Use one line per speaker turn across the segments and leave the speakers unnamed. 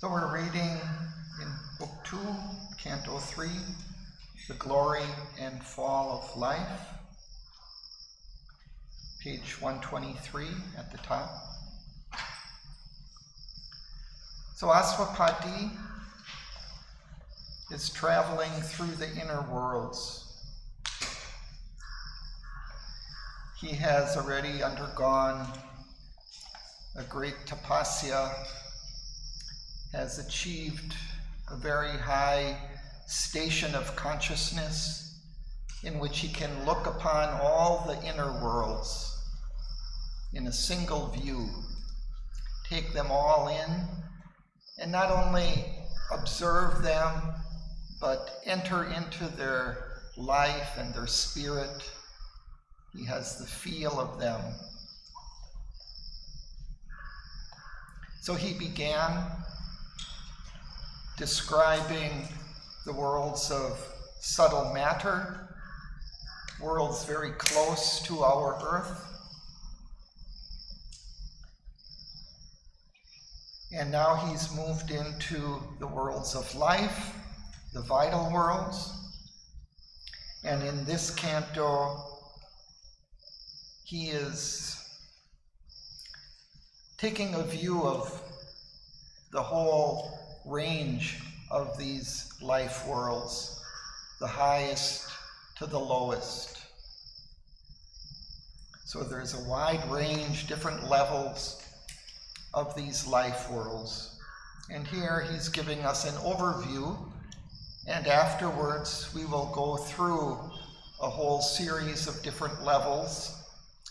So we're reading in Book 2, Canto 3, The Glory and Fall of Life, page 123 at the top. So Aswapati is traveling through the inner worlds. He has already undergone a great tapasya, has achieved a very high station of consciousness in which he can look upon all the inner worlds in a single view, take them all in, and not only observe them, but enter into their life and their spirit. He has the feel of them. So he began describing the worlds of subtle matter, worlds very close to our earth. And now he's moved into the worlds of life, the vital worlds. And in this canto, he is taking a view of the whole range of these life worlds, the highest to the lowest. So there's a wide range, different levels of these life worlds. And here he's giving us an overview, and afterwards we will go through a whole series of different levels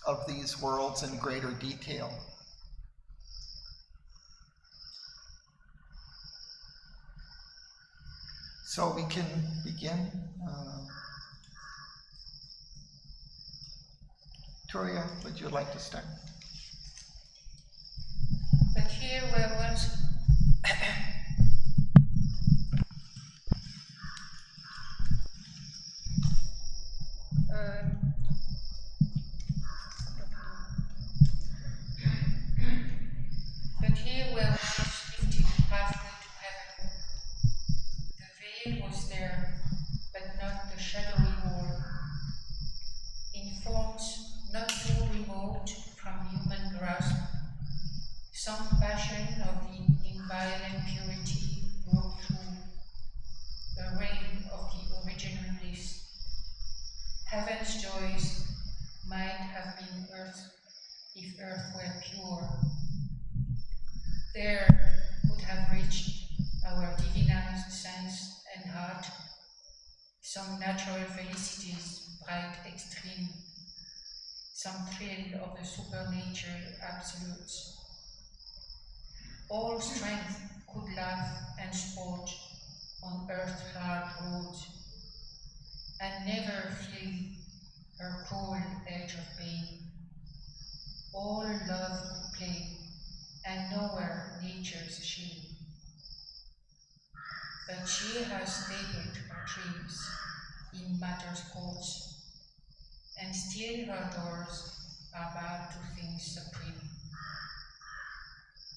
of these worlds in greater detail. So we can begin. Toria, would you like to start?
But here where was lifted pathway to heaven. The veil was there, but not the shadowy wall. In forms not too remote from human grasp, some passion of the inviolate purity broke through the reign of the original bliss. Heaven's joys might have been earth if earth were pure. There would have reached our divinized sense and heart some natural felicities, bright extreme, some thrill of the supernatural absolutes. All strength could laugh and sport on earth's hard roads, and never feel her cold edge of pain. All love could play, and nowhere nature's shame. But she has stabled her dreams in matter's courts, and still her doors are barred to things supreme.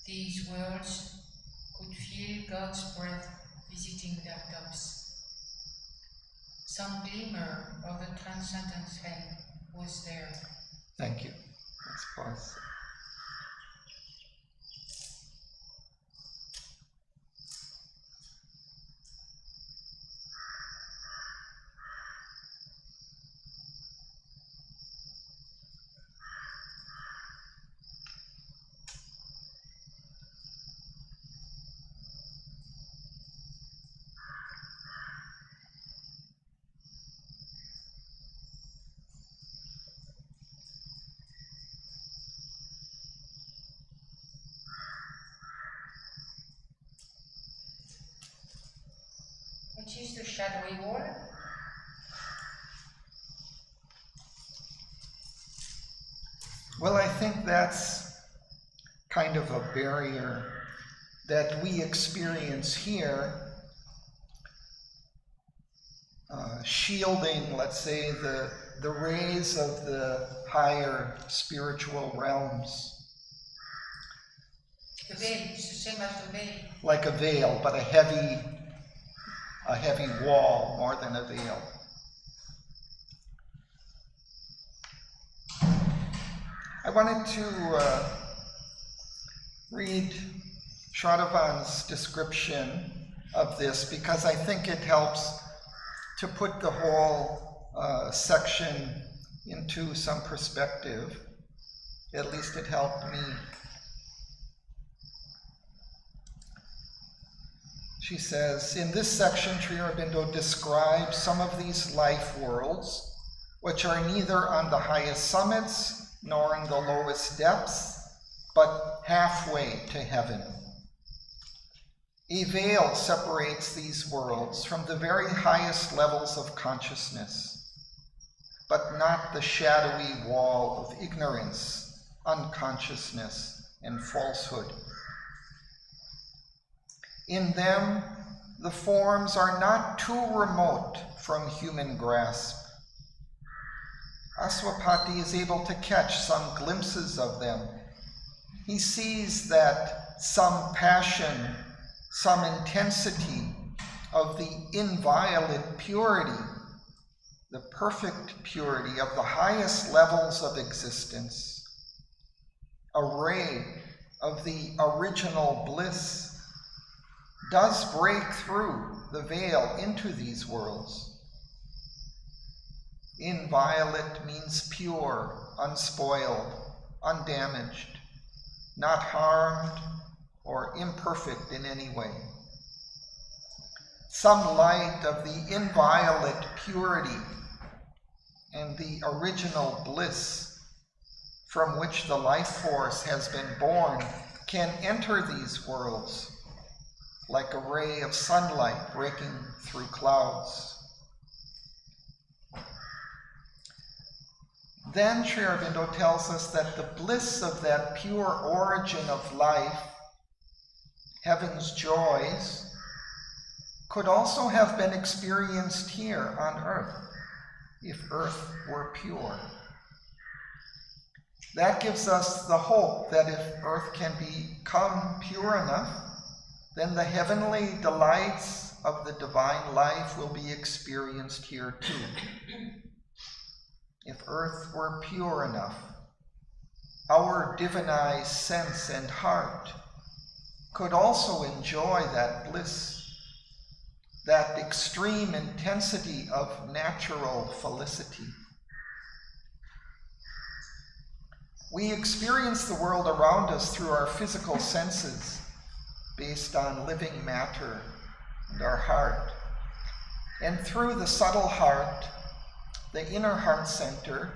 These worlds could feel God's breath visiting their tops. Some glimmer of the transcendent hell was there.
Thank you. Let's pause.
Which is the shadowy wall?
Well, I think that's kind of a barrier that we experience here, shielding, let's say, the rays of the higher spiritual realms.
The veil, it's the same as the veil.
Like a veil, but a heavy wall more than a veil. I wanted to read Shraddhavan's description of this because I think it helps to put the whole section into some perspective. At least it helped me. She says, in this section, Sri Aurobindo describes some of these life worlds, which are neither on the highest summits nor in the lowest depths, but halfway to heaven. A veil separates these worlds from the very highest levels of consciousness, but not the shadowy wall of ignorance, unconsciousness, and falsehood. In them, the forms are not too remote from human grasp. Aswapati is able to catch some glimpses of them. He sees that some passion, some intensity of the inviolate purity, the perfect purity of the highest levels of existence, a ray of the original bliss, does break through the veil into these worlds. Inviolate means pure, unspoiled, undamaged, not harmed or imperfect in any way. Some light of the inviolate purity and the original bliss from which the life force has been born can enter these worlds like a ray of sunlight breaking through clouds. Then Sri Aurobindo tells us that the bliss of that pure origin of life, heaven's joys, could also have been experienced here on earth, if earth were pure. That gives us the hope that if earth can become pure enough, then the heavenly delights of the divine life will be experienced here too. If earth were pure enough, our divinized sense and heart could also enjoy that bliss, that extreme intensity of natural felicity. We experience the world around us through our physical senses, based on living matter and our heart. And through the subtle heart, the inner heart center,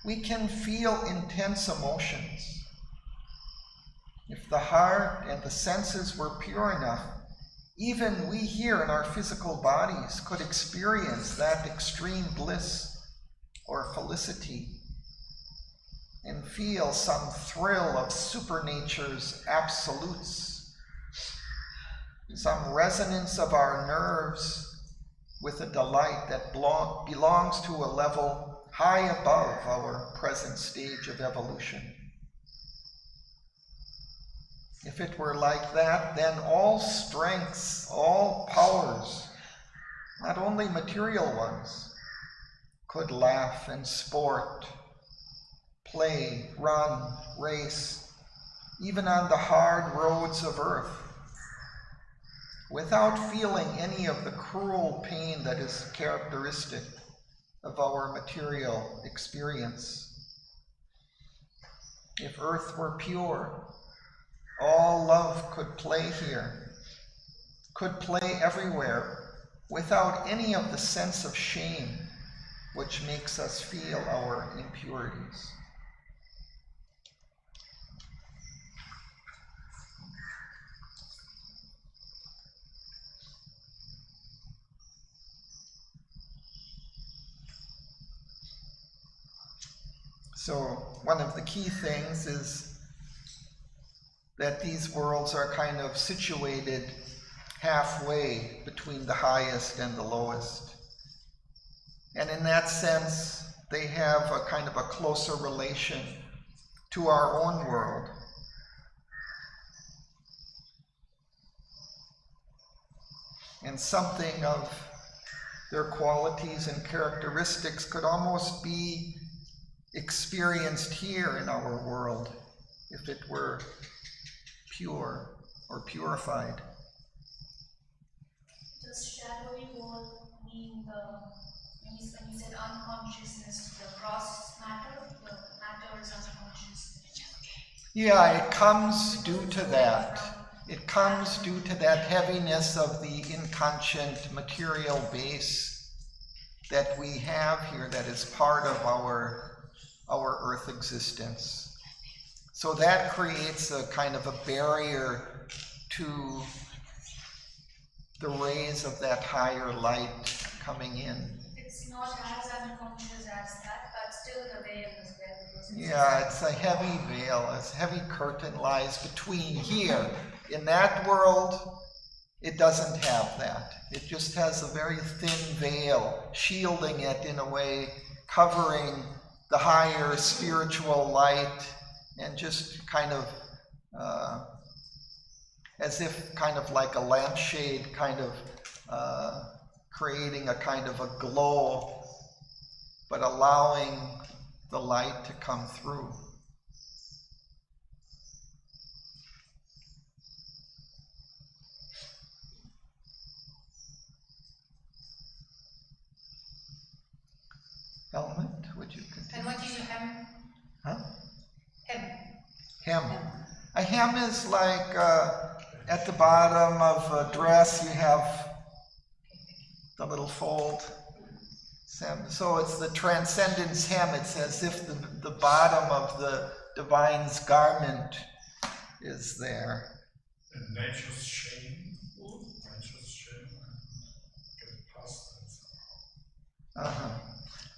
we can feel intense emotions. If the heart and the senses were pure enough, even we here in our physical bodies could experience that extreme bliss or felicity and feel some thrill of supernature's absolutes, some resonance of our nerves with a delight that belongs to a level high above our present stage of evolution. If it were like that, then all strengths, all powers, not only material ones, could laugh and sport, play, run, race, even on the hard roads of earth, without feeling any of the cruel pain that is characteristic of our material experience. If earth were pure, all love could play here, could play everywhere, without any of the sense of shame which makes us feel our impurities. So one of the key things is that these worlds are kind of situated halfway between the highest and the lowest. And in that sense, they have a kind of a closer relation to our own world. and something of their qualities and characteristics could almost be experienced here in our world if it were pure or purified.
Does shadowy world mean when you said unconsciousness, the gross matter? The matter is unconscious.
Yeah, it comes due to that. It comes due to that heaviness of the inconscient material base that we have here that is part of our earth existence. So that creates a kind of a barrier to the rays of that higher light coming in.
It's not as unconscious as that, but still the veil is there.
Yeah, it's a heavy veil, a heavy curtain lies between here. In that world, it doesn't have that. It just has a very thin veil, shielding it in a way, covering the higher spiritual light, and just kind of as if kind of like a lampshade, kind of creating a kind of a glow, but allowing the light to come through. Helmut, would you continue?
And what is a hem?
Huh?
Hem.
Hem. A hem is like at the bottom of a dress you have the little fold. So it's the transcendence hem. It's as if the bottom of the divine's garment is there.
And nature's shame. Nature's shame. Get past that somehow.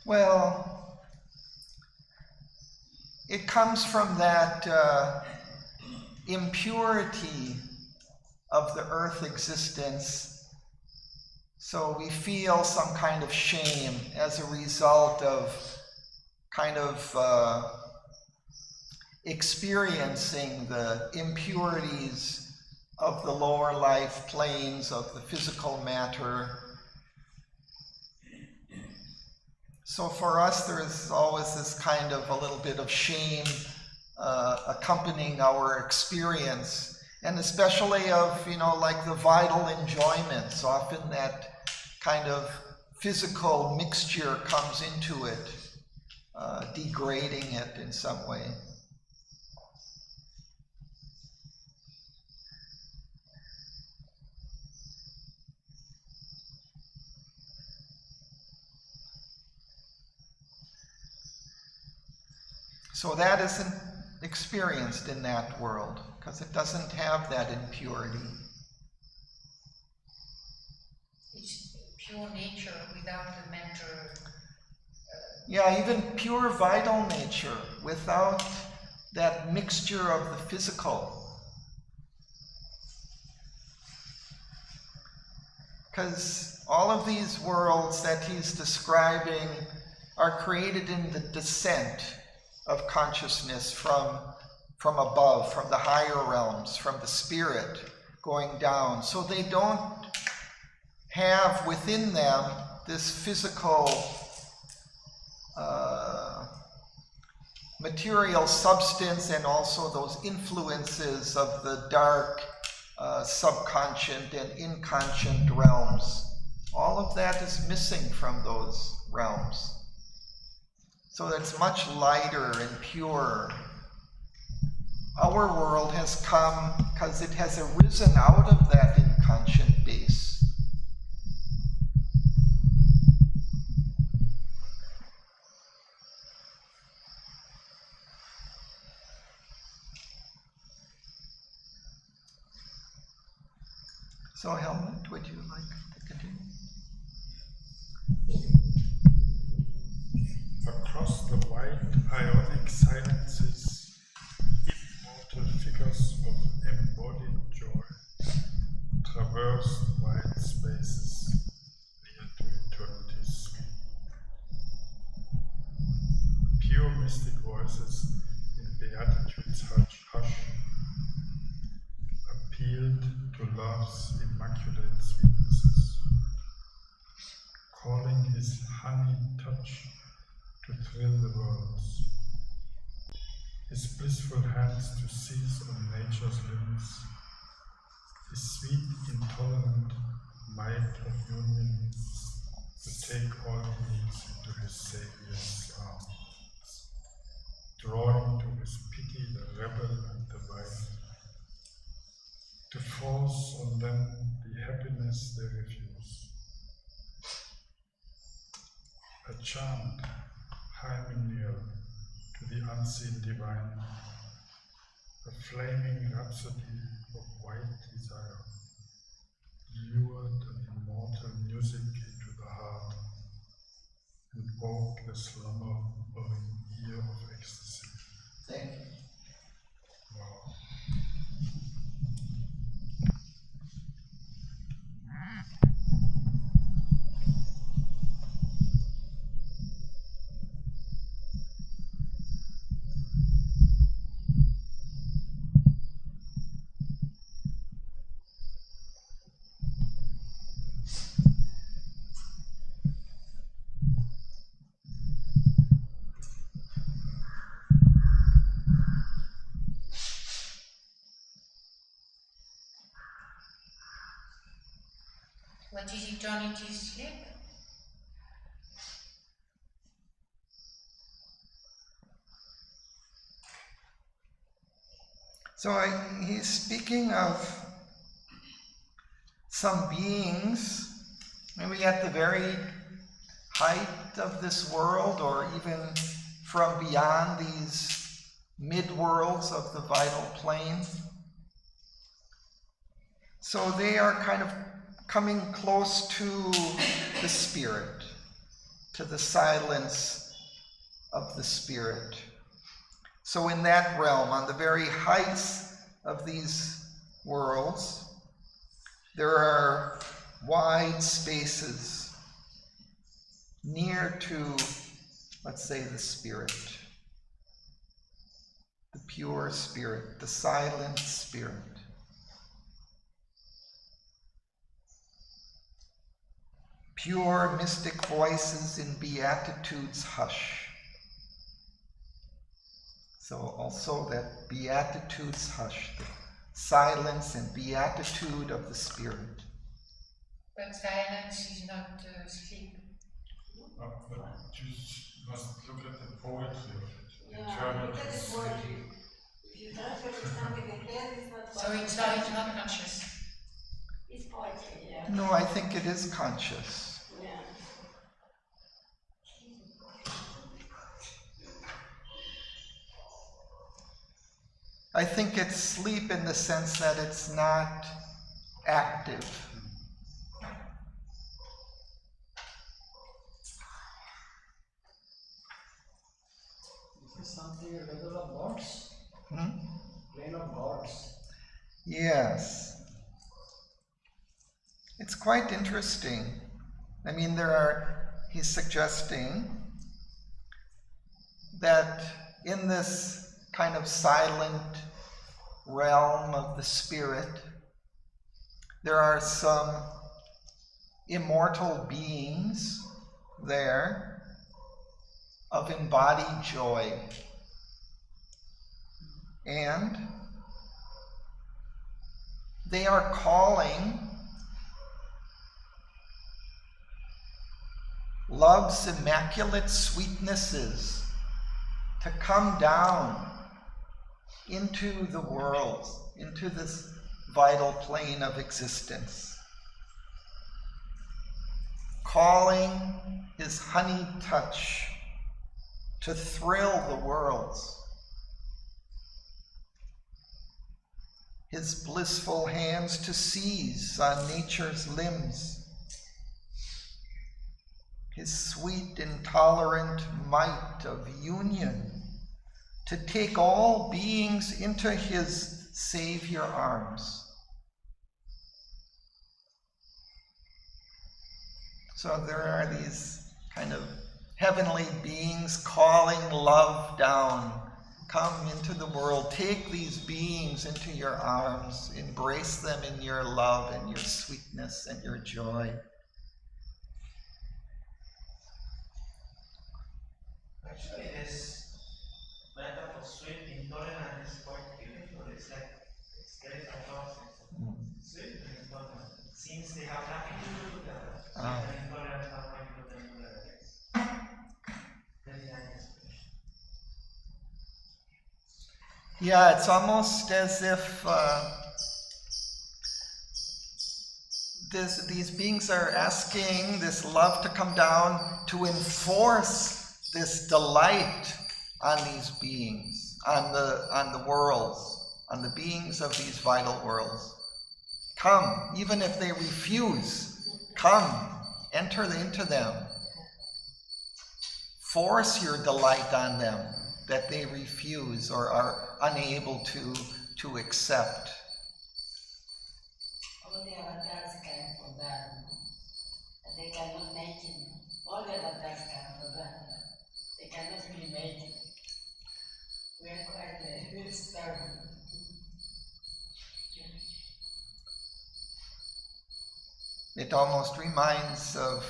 Well, it comes from that impurity of the earth existence. So we feel some kind of shame as a result of kind of experiencing the impurities of the lower life planes of the physical matter. So for us, there is always this kind of a little bit of shame accompanying our experience, and especially of, like the vital enjoyments. Often that kind of physical mixture comes into it, degrading it in some way. So that isn't experienced in that world, because it doesn't have that impurity.
It's pure nature without the matter.
Yeah, even pure vital nature without that mixture of the physical. Because all of these worlds that he's describing are created in the descent of consciousness from above, from the higher realms, from the spirit going down. So they don't have within them this physical material substance, and also those influences of the dark subconscient and inconscient realms. All of that is missing from those realms. So it's much lighter and purer. Our world has come because it has arisen out of that inconscient base. So Helmut, would you like to continue?
Across the white ionic silences, immortal figures of embodied joy traverse wide spaces near to eternity's sleep. Pure mystic voices in beatitude's hush appealed to love's immaculate immaculate sweetnesses, calling his honey touch to thrill the worlds, his blissful hands to seize on nature's limbs, his sweet, intolerant might of union to take all he needs into his Saviour's arms, drawing to his pity the rebel and the wild, to force on them the happiness they refuse. A chant, hymeneal to the unseen divine, a flaming rhapsody of white desire, lured an immortal music into the heart, and woke the slumber of an ear of ecstasy.
Thank you.
Wow.
What is eternity's sleep?
So he's speaking of some beings, maybe at the very height of this world, or even from beyond these mid-worlds of the vital plane. So they are kind of coming close to the spirit, to the silence of the spirit. So in that realm, on the very heights of these worlds, there are wide spaces near to, let's say, the spirit, the pure spirit, the silent spirit. Pure mystic voices in beatitude's hush. So also that beatitude's hush, the silence and beatitude of the spirit.
But silence is not sleep.
But you must look at the poetry of it.
Yeah, look at the poetry. If you try to understand the details, it's not
So it's not conscious.
It's poetry, yeah.
No, I think it is conscious.
Yeah.
I think it's sleep in the sense that it's not active.
This is something a level of gods? Plane of gods.
Yes. It's quite interesting. I mean, he's suggesting that in this kind of silent realm of the spirit, there are some immortal beings there of embodied joy. And they are calling love's immaculate sweetnesses to come down into the world, into this vital plane of existence, calling his honey touch to thrill the worlds, his blissful hands to seize on nature's limbs, his sweet, intolerant might of union to take all beings into his Savior arms. So there are these kind of heavenly beings calling love down Come into the world. Take these beings into your arms. Embrace them in your love and your sweetness and your joy.
Actually, this method of sweet intolerance is quite beautiful. It's like it's very paradoxical. Sweet and intolerant. Since they have nothing to do together. Sweet and intolerant have nothing to do together. Very nice expression.
Yeah, it's almost as if these beings are asking this love to come down to enforce this delight on these beings, on the worlds, on the beings of these vital worlds. Come, even if they refuse, come, enter into them. Force your delight on them that they refuse or are unable to accept.
All the avatars come for that, and they cannot make it. All the avatars come for that, they cannot really make it. We are quite starving.
It almost reminds of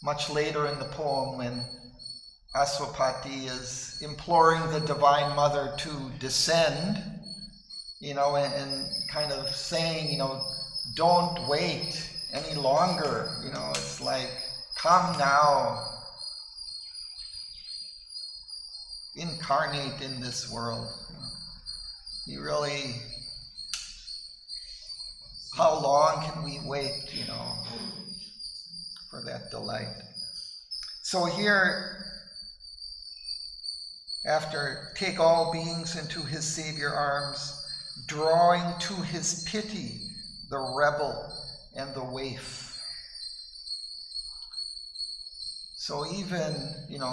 much later in the poem when Aswapati is imploring the Divine Mother to descend, and kind of saying, don't wait any longer. It's like, come now, incarnate in this world. You really, how long can we wait, for that delight? So here, after take all beings into his Savior arms, drawing to his pity the rebel and the waif. So even,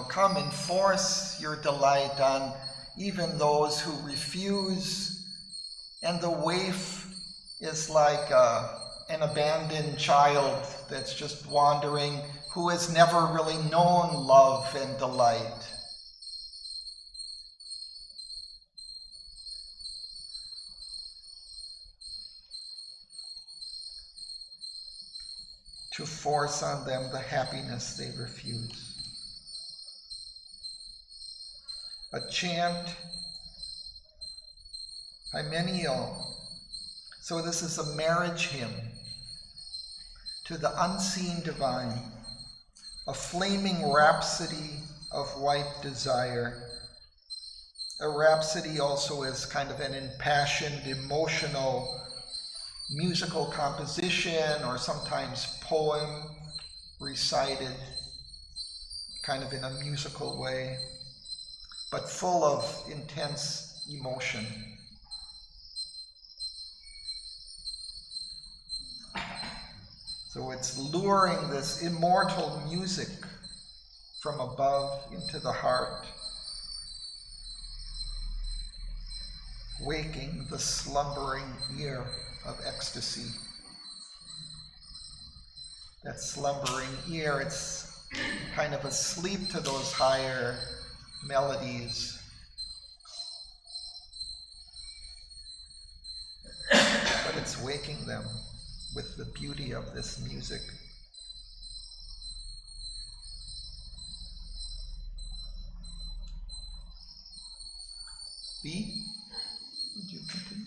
come enforce your delight on even those who refuse. And the waif is like an abandoned child that's just wandering, who has never really known love and delight. To force on them the happiness they refuse. A chant, hymeneal. So this is a marriage hymn to the unseen divine, a flaming rhapsody of white desire. A rhapsody also is kind of an impassioned, emotional, musical composition, or sometimes poem recited kind of in a musical way, but full of intense emotion. So it's luring this immortal music from above into the heart, waking the slumbering ear of ecstasy. That slumbering ear, it's kind of asleep to those higher melodies. But it's waking them with the beauty of this music. B, would you continue?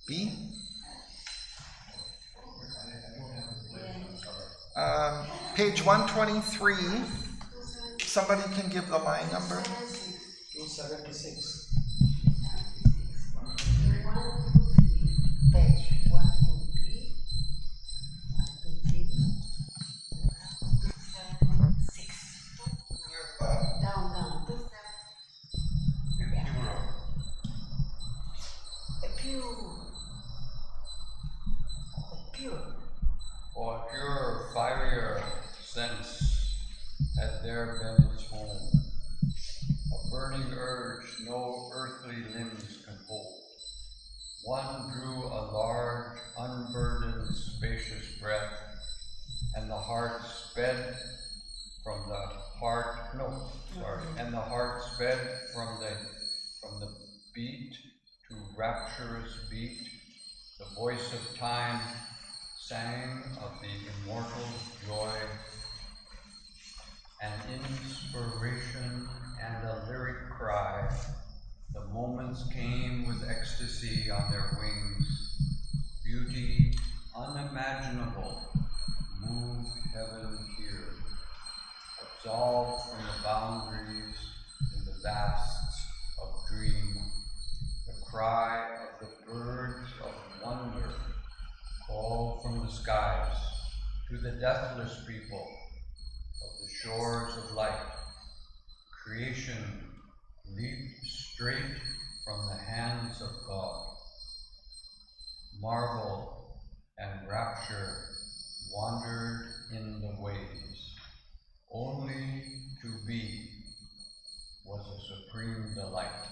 B? Page 123. Somebody can give the line number.
276.
Page 123. 276. Down.
For a pure, firier sense had there been its home, a burning urge no earthly limbs can hold. One drew a large, unburdened, spacious breath, and the heart sped heart sped from the beat to rapturous beat. The voice of time sang of the immortal joy, an inspiration and a lyric cry. The moments came with ecstasy on their wings. Beauty unimaginable moved heaven here, absolved from the boundaries in the vasts of dream. The cry of the birds of wonder called from the skies to the deathless people of the shores of light. Creation leaped straight from the hands of God. Marvel and rapture wandered in the ways. Only to be was a supreme delight.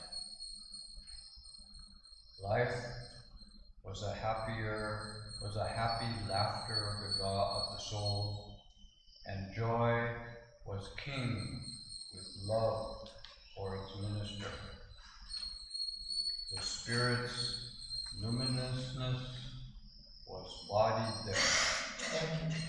Life was a happy laughter of the God of the soul, and joy was king with love for its minister. The Spirit's luminousness was bodied there.
Thank you.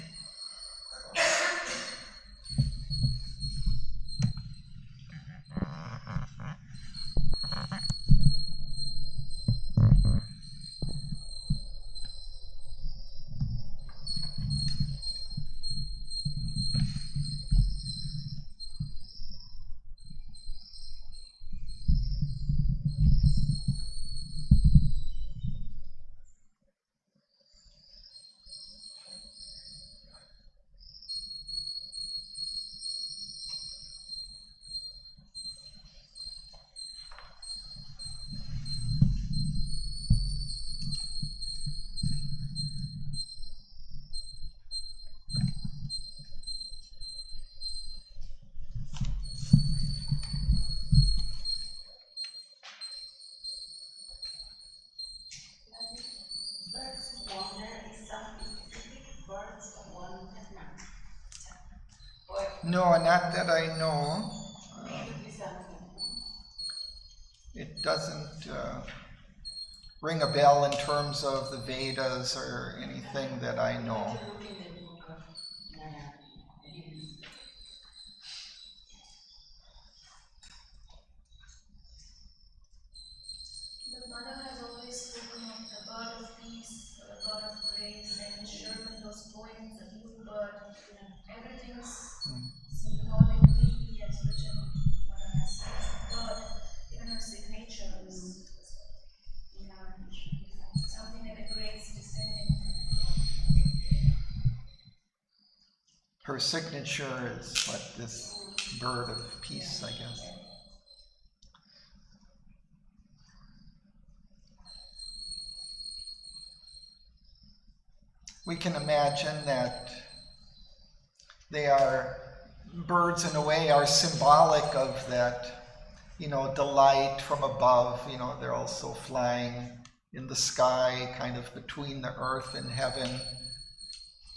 No, not that I know. It doesn't ring a bell in terms of the Vedas or anything that I know.
The mother has always spoken of the bird of peace, or the bird of grace, and Sherman, those poems, the blue bird, everything is symbolically as written. Mother has said, bird, even her signature is something like a grace descending.
Her signature is what, this bird of peace, I guess. We can imagine that they are, birds in a way are symbolic of that, delight from above. They're also flying in the sky, kind of between the earth and heaven,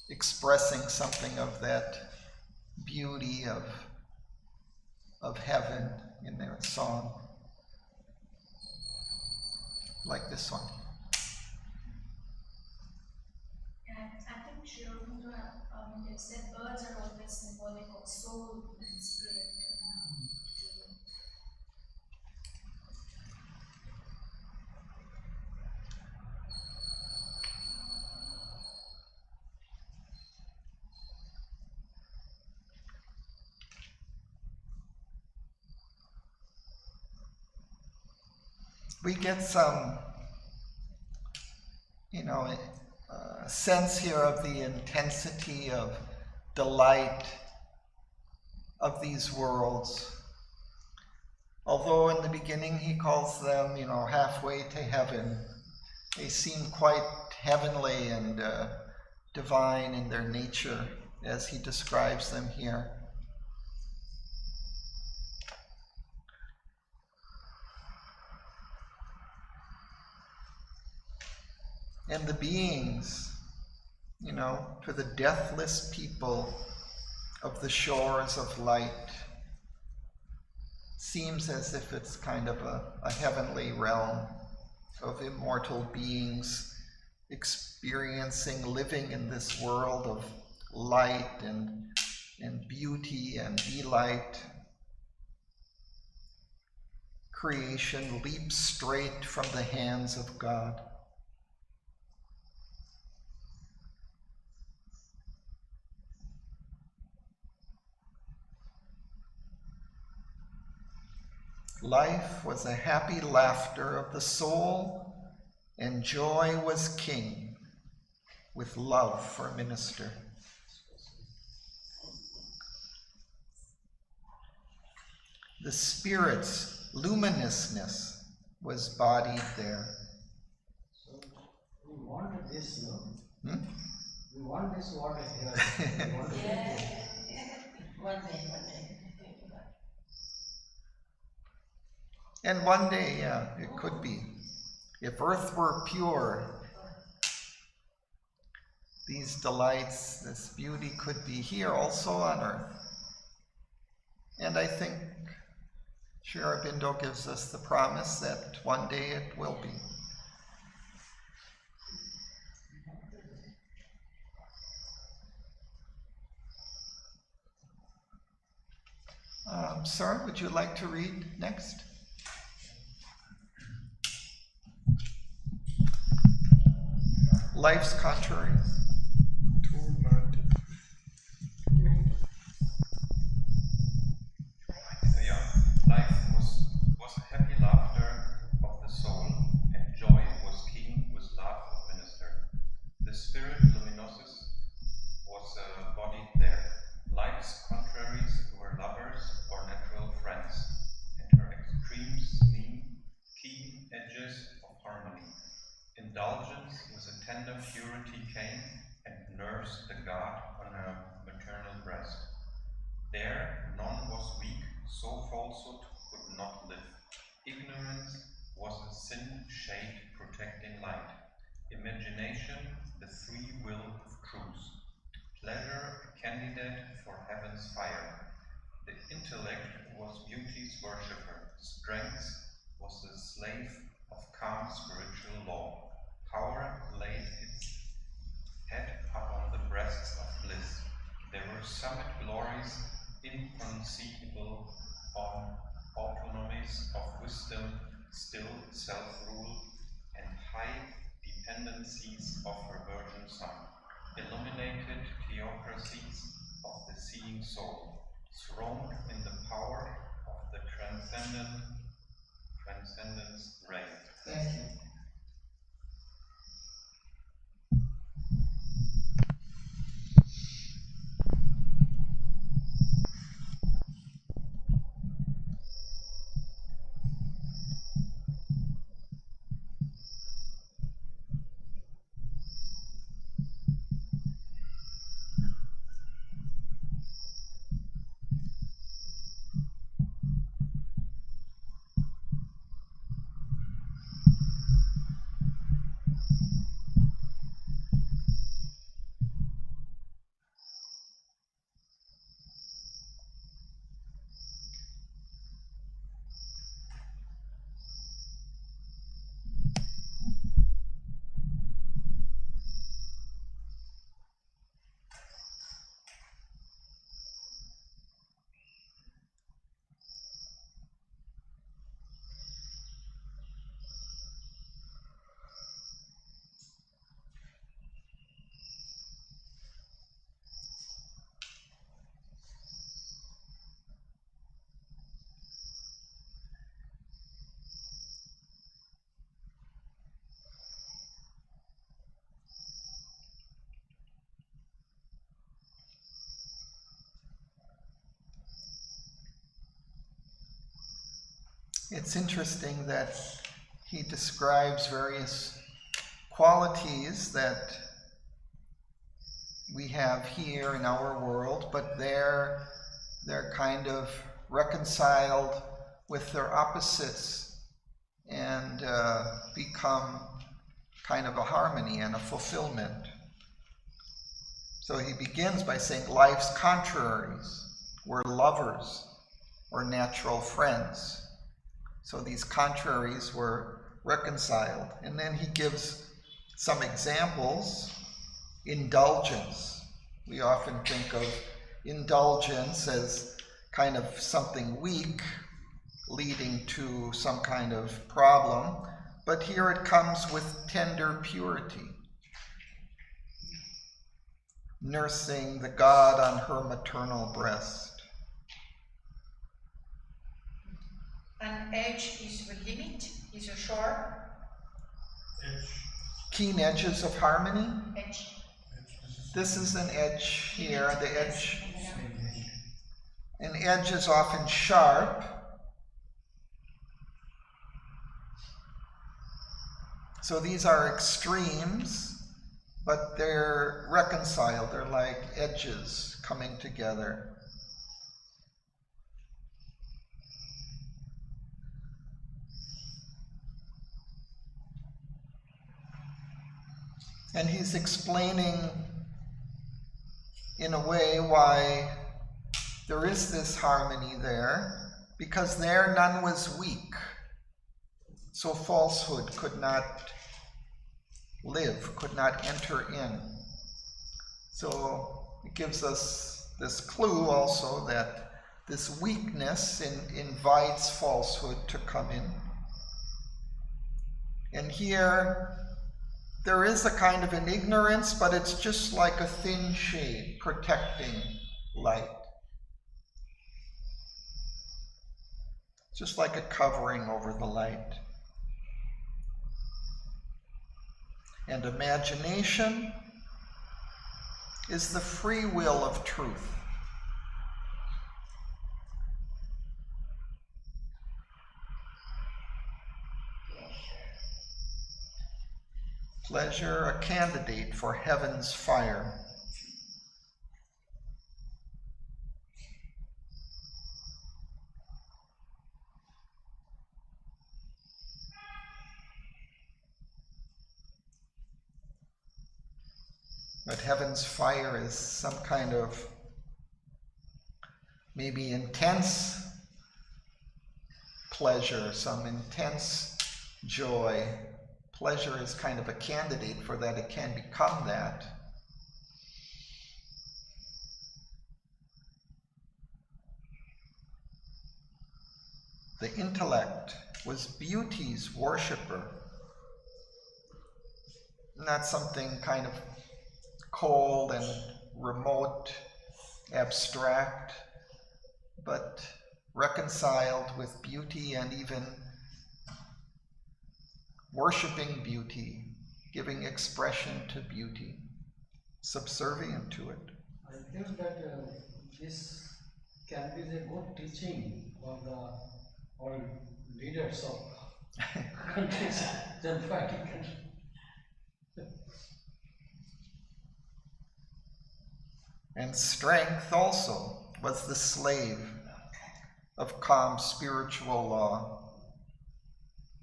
expressing something of that beauty of heaven in their song, like this one.
And I think Sherman said birds are always symbolic of soul and spirit.
We get some, sense here of the intensity of delight of these worlds. Although in the beginning he calls them, halfway to heaven, they seem quite heavenly and divine in their nature as he describes them here. And the beings, to the deathless people of the shores of light, seems as if it's kind of a heavenly realm of immortal beings experiencing, living in this world of light and beauty and delight. Creation leaps straight from the hands of God. Life was a happy laughter of the soul, and joy was king, with love for minister. The Spirit's luminousness was bodied there.
So we wanted this, no?
Hmm?
We want this water here. We want to drink it.
One day.
And one day, yeah, it could be. If earth were pure, these delights, this beauty could be here also on earth. And I think Sri Aurobindo gives us the promise that one day it will be. Sir, would you like to read next? Life's contraries.
290.
Life was a happy laughter of the soul, and joy was king with love of minister. The spirit luminosus was bodied there. Life's contraries were lovers or natural friends, and her extremes mean keen edges of harmony. Indulgence with a tender purity came and nursed the god on her maternal breast. There none was weak, so falsehood could not live. Ignorance was a sin shade protecting light. Imagination, the free will of truth. Pleasure, a candidate for heaven's fire. The intellect was beauty's worshipper. Strength was the slave of calm spiritual law. Power laid its head upon the breasts of bliss. There were summit glories inconceivable on autonomies of wisdom, still self-rule, and high dependencies of her virgin son. Illuminated theocracies of the seeing soul, throned in the power of the transcendence reign.
Thank you.
It's interesting that he describes various qualities that we have here in our world, but they're kind of reconciled with their opposites and become kind of a harmony and a fulfillment. So he begins by saying life's contraries were lovers or natural friends. So these contraries were reconciled. And then he gives some examples. Indulgence. We often think of indulgence as kind of something weak, leading to some kind of problem, but here it comes with tender purity, nursing the God on her maternal breast.
An edge is the limit, is a shore.
Keen edges of harmony.
Edge.
This is an edge here, the edge. An edge is often sharp. So these are extremes, but they're reconciled. They're like edges coming together. And he's explaining in a way why there is this harmony there, because there none was weak. So falsehood could not live, could not enter in. So it gives us this clue also that this weakness invites falsehood to come in. And here, there is a kind of an ignorance, but it's just like a thin shade protecting light. Just like a covering over the light. And imagination is the free will of truth. Pleasure, a candidate for heaven's fire. But heaven's fire is some kind of maybe intense pleasure, some intense joy. Pleasure is kind of a candidate for that. It can become that. The intellect was beauty's worshiper. Not something kind of cold and remote, abstract, but reconciled with beauty and even worshiping beauty, giving expression to beauty, subservient to it.
I think that this can be the good teaching for the all leaders of countries, democratic countries.
And strength also was the slave of calm spiritual law.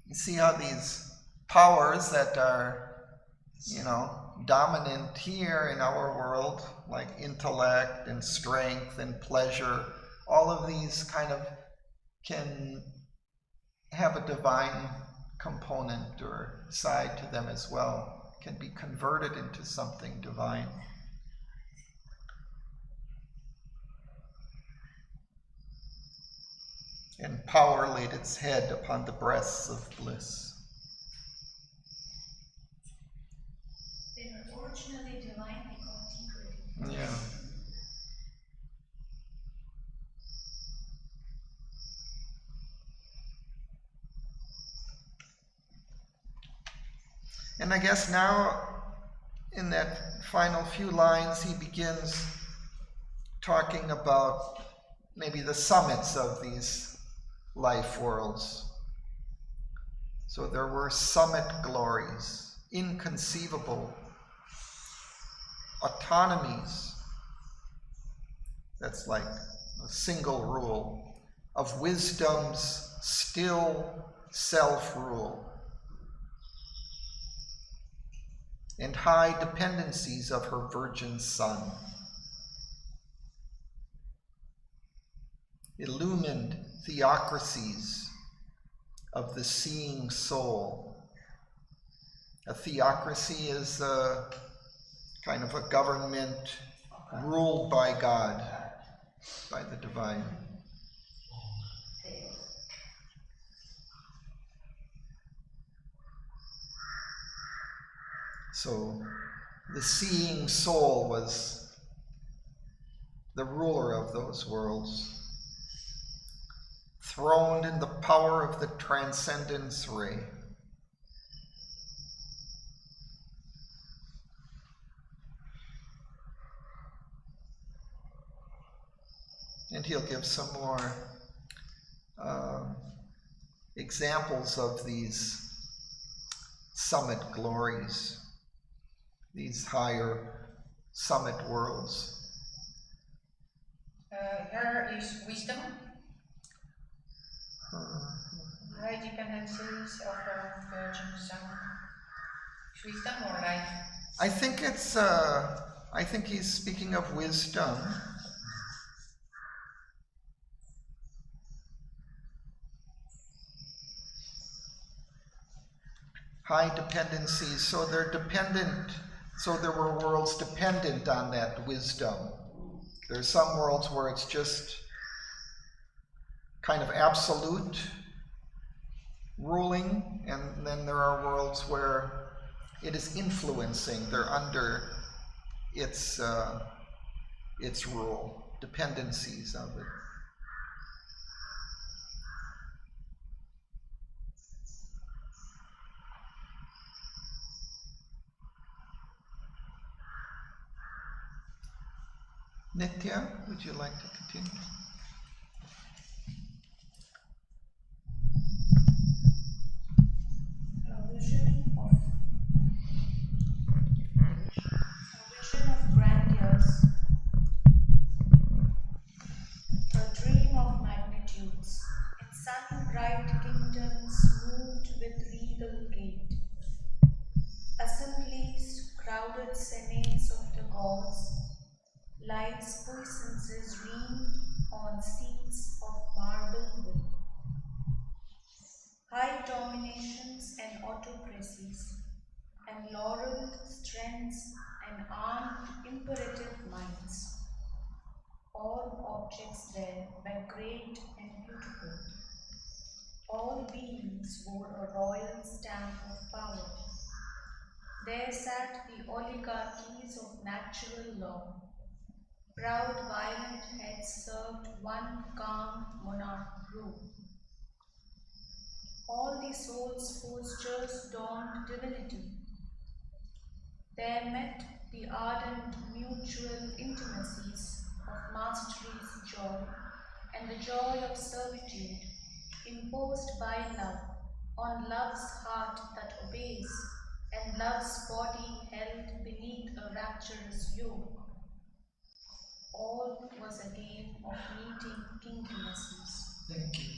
You see how these powers that are, dominant here in our world, like intellect and strength and pleasure, all of these kind of can have a divine component or side to them as well, can be converted into something divine. And power laid its head upon the breasts of bliss.
They were originally divine, they got tinkered.
Yeah. And I guess now, in that final few lines, he begins talking about maybe the summits of these life worlds. So there were summit glories, inconceivable autonomies. That's like a single rule of wisdom's still self-rule, and high dependencies of her virgin son. illumined theocracies of the seeing soul. A theocracy is a kind of a government ruled by God, by the divine. So the seeing soul was the ruler of those worlds, throned in the power of the transcendence ray. And he'll give some more examples of these summit glories, these higher summit worlds.
Here is wisdom, high dependencies of her virgin son. Is wisdom or life?
I think he's speaking of wisdom. High dependencies, so they're dependent, so there were worlds dependent on that wisdom. There's some worlds where it's just kind of absolute ruling, and then there are worlds where it is influencing, they're under its rule, dependencies of it. Nitya, would you like to continue?
A vision of grandeurs, a dream of magnitudes, in sun-bright kingdoms moved with regal gait. Assemblies, crowded senates of the gods, life's puissances reigned on seats of marble wood. High dominations and autocracies, and laureled strengths and armed imperative minds. All objects there were great and beautiful. All beings wore a royal stamp of power. There sat the oligarchies of natural law. Proud, violent heads served one calm monarch rule. All the soul's postures donned divinity. There met the ardent mutual intimacies of mastery's joy and the joy of servitude, imposed by love on love's heart that obeys, and love's body held beneath a rapturous yoke. All was a game of meeting kingdomacies.
Thank you.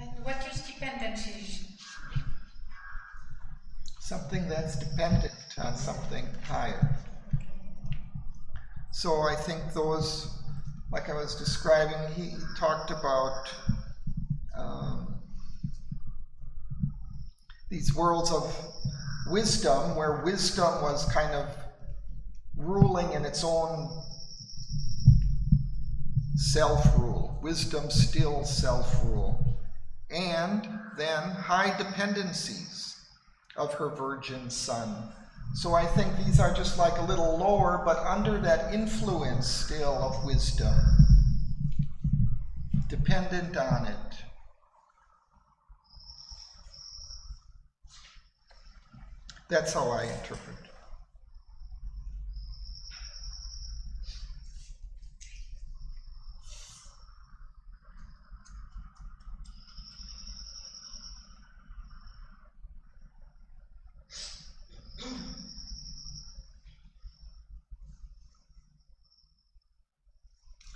And what is dependencies?
Something that's dependent on something higher. So I think those, like I was describing, he talked about these worlds of wisdom, where wisdom was kind of ruling in its own self-rule. Wisdom still self-rule. And then high dependencies of her virgin son. So I think these are just like a little lower, but under that influence still of wisdom, dependent on it. That's how I interpret.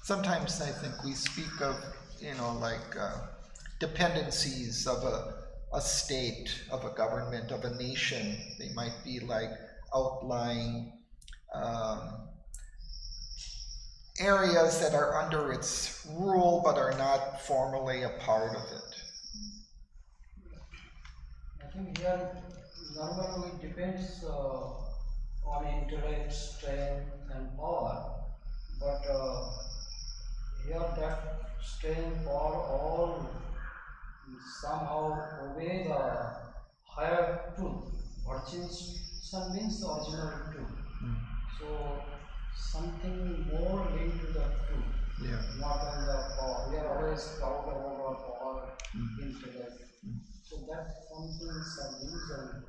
Sometimes I think we speak of, like dependencies of a state, of a government, of a nation. They might be like outlying areas that are under its rule but are not formally a part of it.
I think here normally it depends on intellect, strength, and power, but here that strength, power, all somehow obey the higher truth. Virtues means the original truth. So something more linked to the truth,
Yeah.
not on the power. We are always proud about our power, intellect. So that's something some illusion.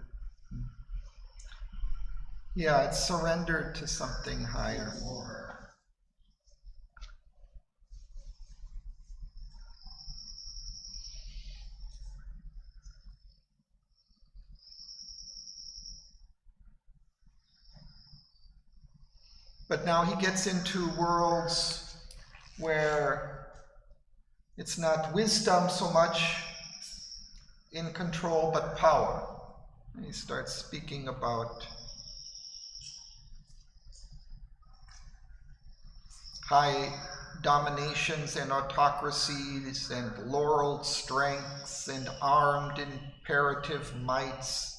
Yeah, it's surrendered to something higher. But now he gets into worlds where it's not wisdom so much in control, but power. And he starts speaking about high dominations and autocracies and laureled strengths and armed imperative mights.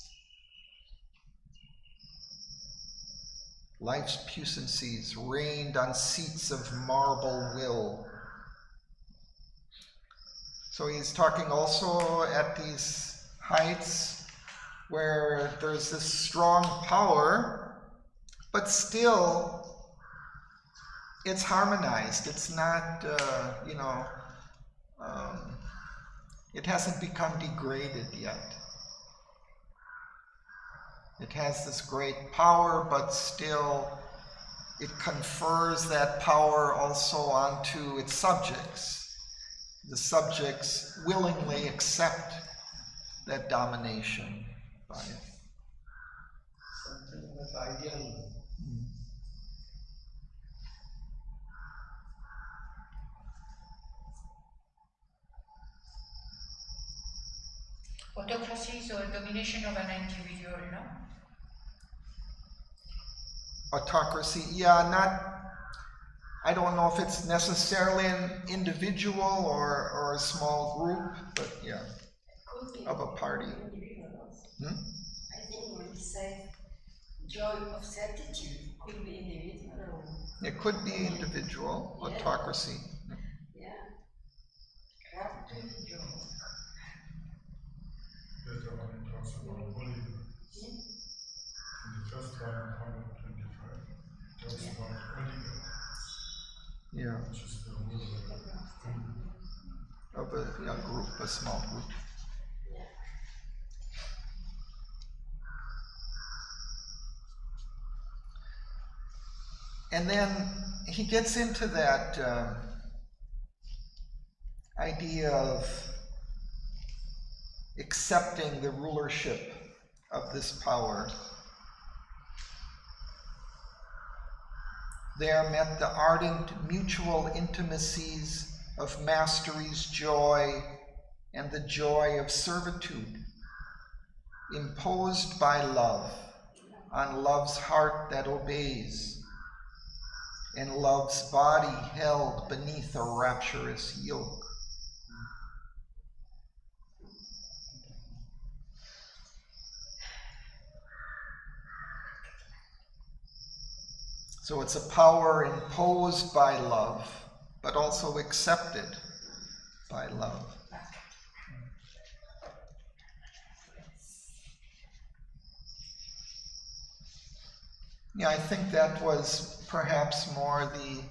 Life's puissancies reigned on seats of marble will. So he's talking also at these heights where there's this strong power, but still it's harmonized. It's not, it hasn't become degraded yet. It has this great power, but still it confers that power also onto its subjects. The subjects willingly accept that domination by it.
Something like ideal.
Autocracy is a domination of an individual, no?
Autocracy, I don't know if it's necessarily an individual or a small group, but yeah, of a party.
I think when we say joy of certitude could be individual.
It could be individual, autocracy.
Yeah. Rapid joy.
Later on it talks about Oliver. In the first one, 125, it talks about Oliver,
Yeah,
which is the ruler
of a group, a small group. And then he gets into that idea of accepting the rulership of this power. There met the ardent mutual intimacies of mastery's joy and the joy of servitude, imposed by love on love's heart that obeys, and love's body held beneath a rapturous yoke. So it's a power imposed by love, but also accepted by love. Yeah, I think that was perhaps more the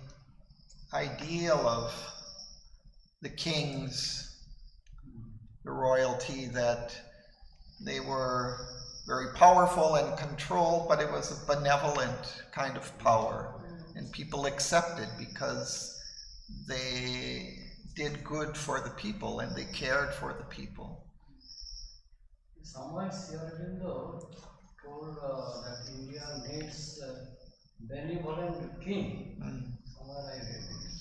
ideal of the kings, the royalty, that they were very powerful and controlled, but it was a benevolent kind of power. And people accepted because they did good for the people and they cared for the people.
Somewhere Sri Aurobindo told that India needs a benevolent king. Somewhere I read it.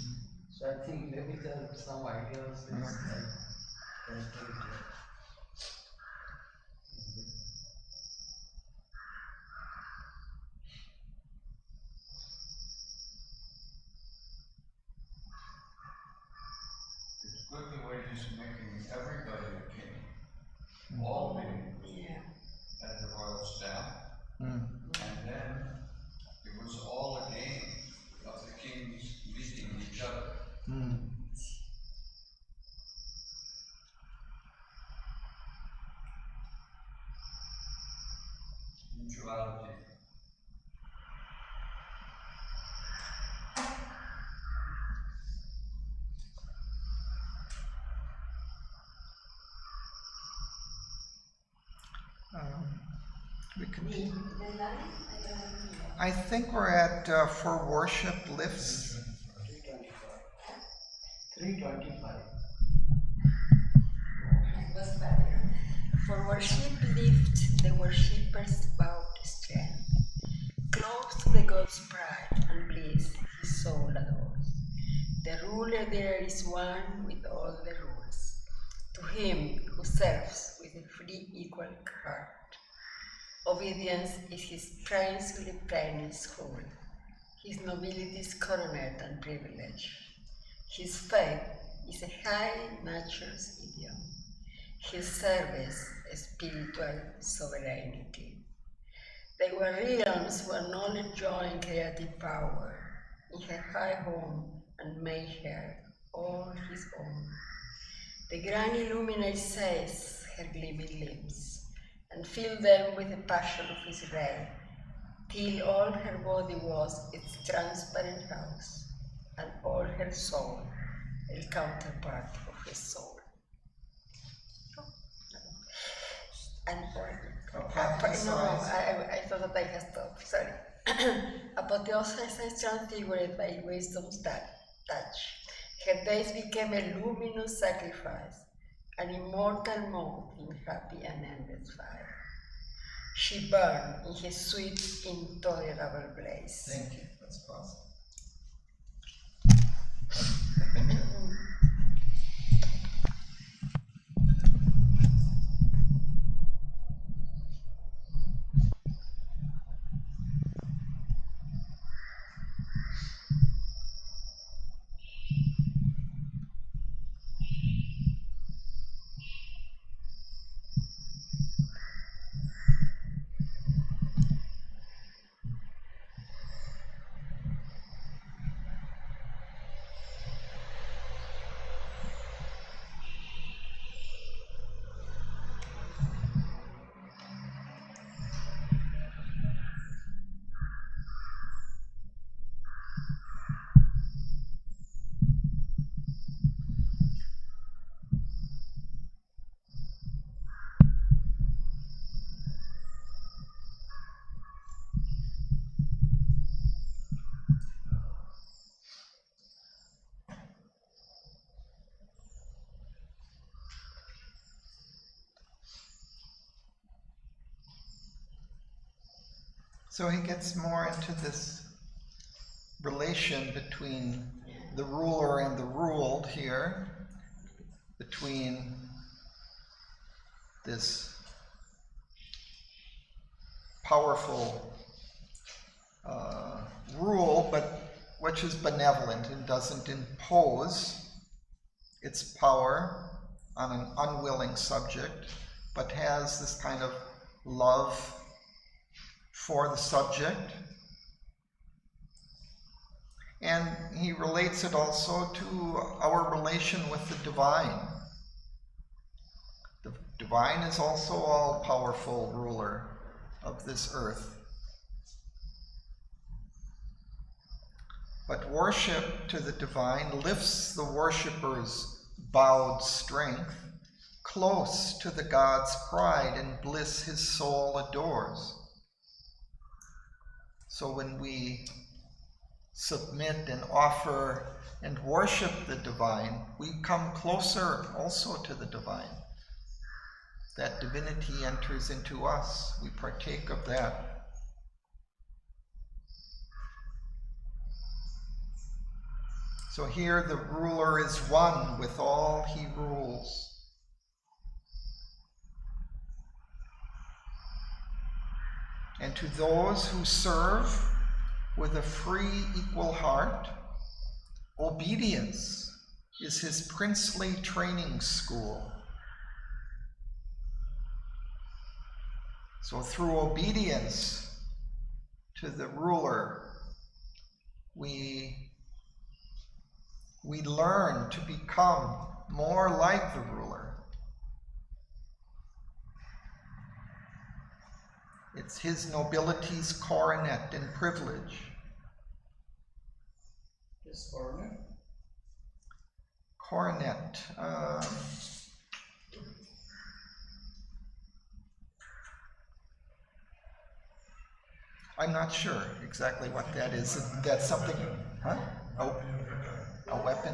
So I think maybe there are some ideas that I can take it.
It's good the way he's making everybody a king. All being at the royal stamp. And then it was all a game of the kings meeting each other. Mutuality.
We continue. I think we're at for worship lifts.
325.
For worship lift the worshippers bowed strength. Close to the God's pride and bliss his soul adores. The ruler there is one with all the rules. To him who serves with a free equal heart. Obedience is his princely plainest whole. His nobility is coronet and privilege. His faith is a high nature's idiom. His service a spiritual sovereignty. They were realms where knowledge joined creative power in her high home and made her all his own. The grand illuminate says her gleaming limbs and filled them with the passion of his ray, till all her body was its transparent house, and all her soul a counterpart of his soul. And I thought that I had stopped, sorry. Apotheosis is transfigured by wisdom's touch. Her days became a luminous sacrifice, an immortal moth in happy and endless fire. She burned in his sweet, intolerable blaze.
Thank you. That's possible. So he gets more into this relation between the ruler and the ruled here, between this powerful rule, but which is benevolent and doesn't impose its power on an unwilling subject, but has this kind of love for the subject. And he relates it also to our relation with the divine. The divine is also all-powerful ruler of this earth. But worship to the divine lifts the worshipper's bowed strength close to the God's pride and bliss his soul adores. So when we submit and offer and worship the divine, we come closer also to the divine. That divinity enters into us. We partake of that. So here the ruler is one with all he rules. And to those who serve with a free, equal heart, obedience is his princely training school. So through obedience to the ruler, we learn to become more like the ruler. It's his nobility's coronet and privilege.
His coronet?
Coronet. I'm not sure exactly what that is. That's something, huh? Oh, a weapon?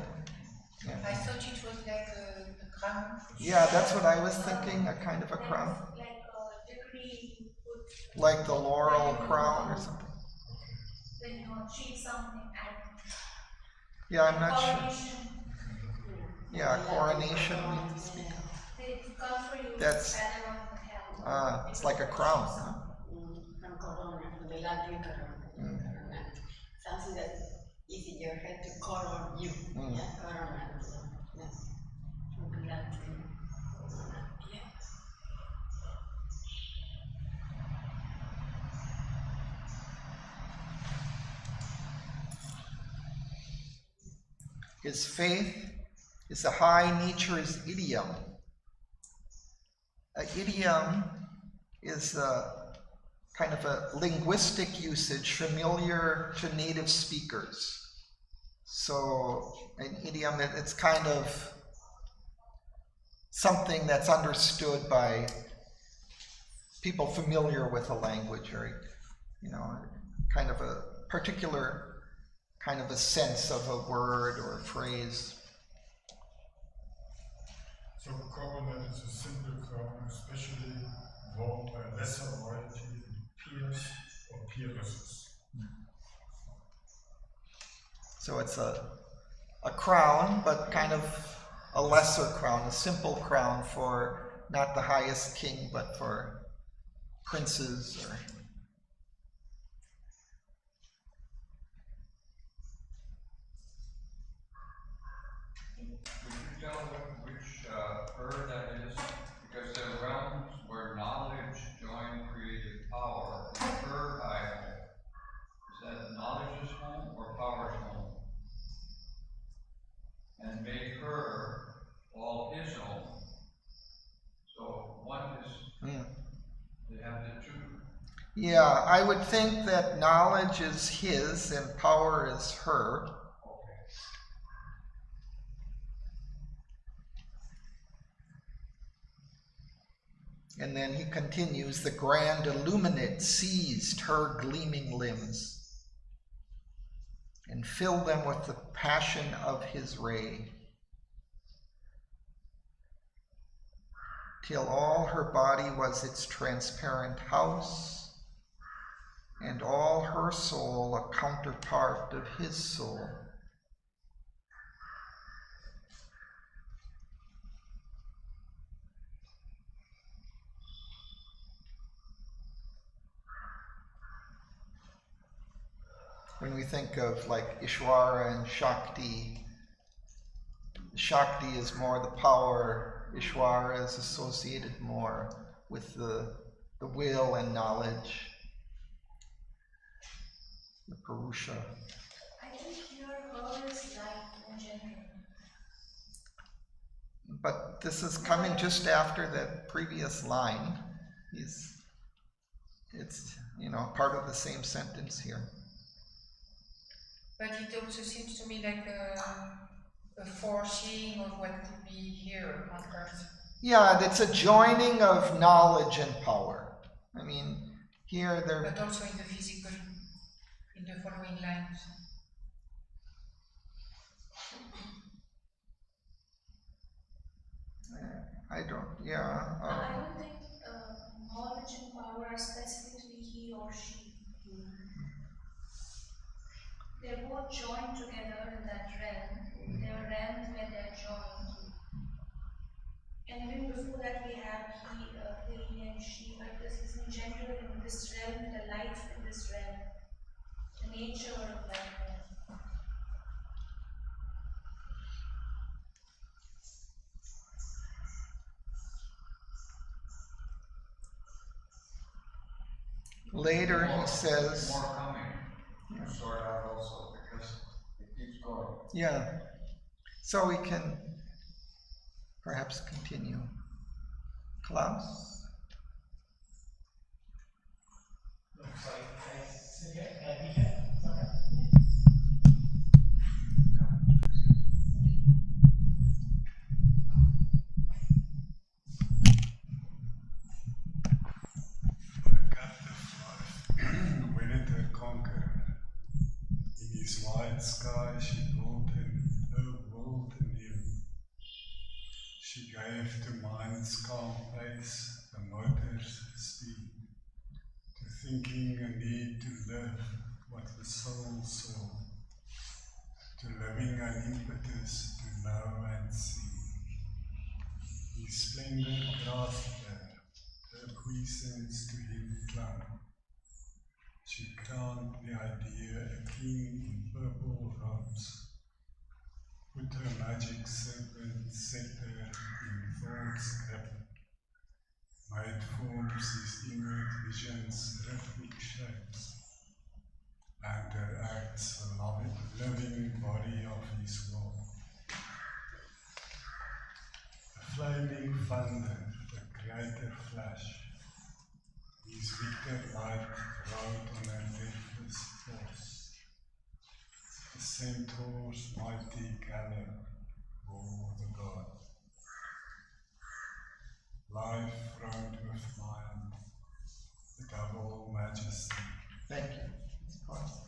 Yeah.
I thought it was like a crown.
Yeah, that's what I was thinking, a kind of a crown.
Like a degree you put
Like the laurel crown or something.
when you achieve something and
Yeah, I'm not sure.
coronation.
Yeah, coronation we speak of.
They confer you
That's-
feather on the head.
It's like a crown, huh?
From corona, from the Latin corona. Something that is in your head to coron you. Yeah, corona. Yeah. From the Latin. Yeah.
His faith is a high nature's idiom. An idiom is a kind of a linguistic usage familiar to native speakers. So an idiom, it's kind of something that's understood by people familiar with a language, or, you know, kind of a particular kind of a sense of a word or a phrase.
So coronet is a simple crown, especially worn by lesser royalty and peers or peeresses.
So it's a crown, but kind of a lesser crown, a simple crown for not the highest king, but for princes or...
Would you tell which bird that is? Because there are realms where knowledge joined created power. In her eye, is that knowledge's home or power's home? And made her all his own. So one is, they have the two.
Yeah, I would think that knowledge is his and power is her. And then he continues, the grand illuminate seized her gleaming limbs and filled them with the passion of his ray, till all her body was its transparent house, and all her soul a counterpart of his soul. When we think of like Ishvara and Shakti, Shakti is more the power, Ishvara is associated more with the will and knowledge, the Purusha.
I think here her is light in general.
But this is coming just after that previous line. It's, you know, part of the same sentence here.
But it also seems to me like a foreseeing of what could be here on Earth.
Yeah, it's a joining of knowledge and power. I mean, here they're...
But also in the physical, in the following lines.
I don't
think knowledge and power are specifically he or she. They're both both joined together in that realm. There are realms where they're joined. And even before that we have he and she, but this is in general in this realm, the life in this realm, the nature of that realm.
Later he says,
More coming to sort out also, because it keeps going.
yeah, so we can perhaps continue. Klaus?
Sorry, we have
The captive life wedded her conqueror. In his wide sky she built her world anew. She gave to mind's calm pace the motor's speed, to thinking a need to live what the soul saw, to living an impetus to know and see. His splendor grasped her puissance to him clung. She crowned the idea a king in purple robes, put her magic serpent scepter in thought's grip, made forms his inward vision's rhythmic shapes, and her acts the living body of his will. A flaming thunder, a greater flash, his victor light rode on her deathless force. The centaur's mighty gallop bore the god. Life throned with mind, the double majesty.
Thank you. Pause.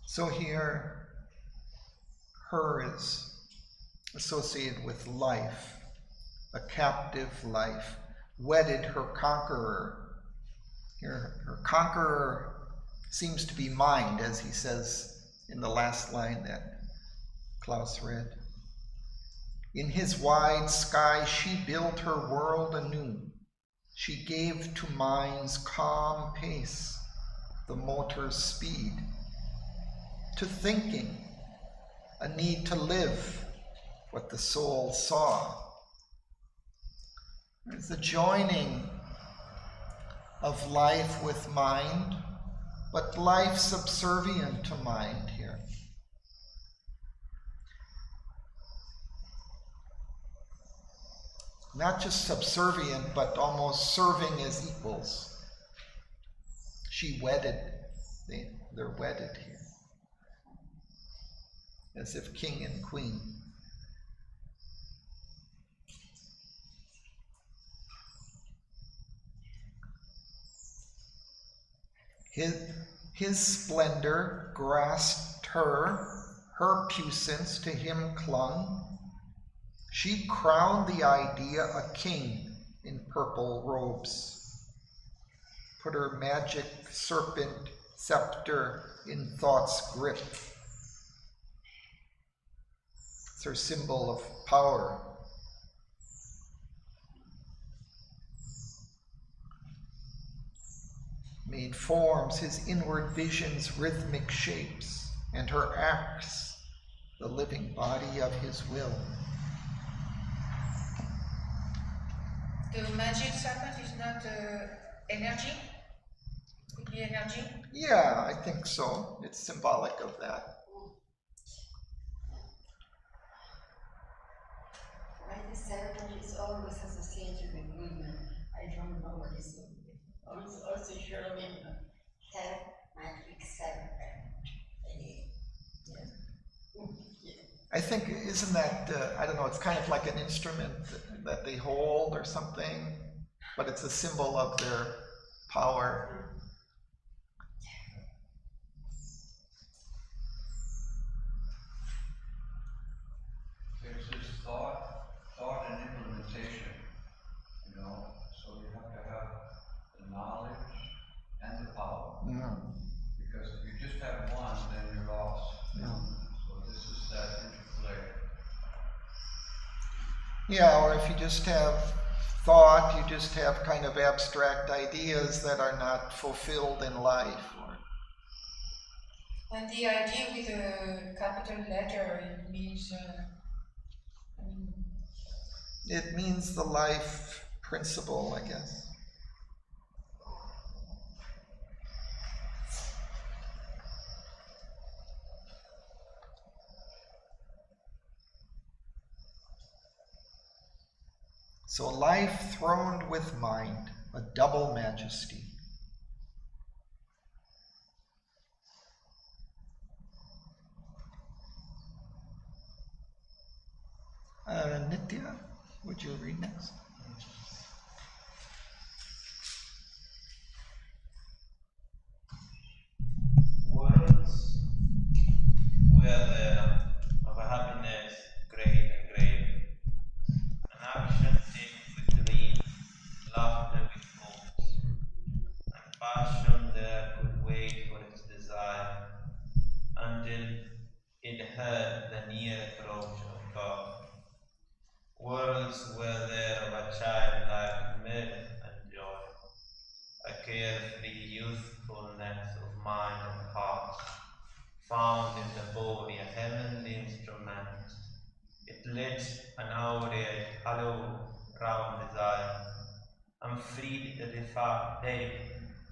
So here, her is associated with life, a captive life, wedded her conqueror. Here, her conqueror seems to be mind, as he says in the last line that Klaus read. In his wide sky she built her world anew. She gave to mind's calm pace the motor's speed, to thinking a need to live what the soul saw. There's the joining of life with mind, but life subservient to mind here. Not just subservient, but almost serving as equals. She wedded, they're wedded here, as if king and queen. His splendor grasped her puissance to him clung. She crowned the idea a king in purple robes, put her magic serpent scepter in thought's grip. her symbol of power. Made forms, his inward visions, rhythmic shapes, and her acts, the living body of his will.
The magic serpent is not energy? Could be energy?
Yeah, I think so. It's symbolic of that.
Why the serpent is always associated with women? I don't know what is it. Also sure women have magic serpent.
I think, isn't that, I don't know, it's kind of like an instrument that they hold or something, but it's a symbol of their power.
It's just thought and implementation, you know, so you have to have the knowledge and the power.
Mm.
Because if you just have one, then you're lost.
Yeah.
So this is that interplay.
Yeah, or if you just have thought, you just have kind of abstract ideas that are not fulfilled in life.
And the idea with a capital letter, it means,
It means the life principle, I guess. So life throned with mind, a double majesty. Nitya, would you read next?
Worlds were there of a happiness great and grave, an action tinged with dreams, laughter with hopes, and passion there could wait for its desire until it heard the near approach of God. Worlds were there of a childlike mirth and joy, a carefree youthfulness of mind and heart, found in the body a heavenly instrument. It lit an aureate halo round desire, and freed the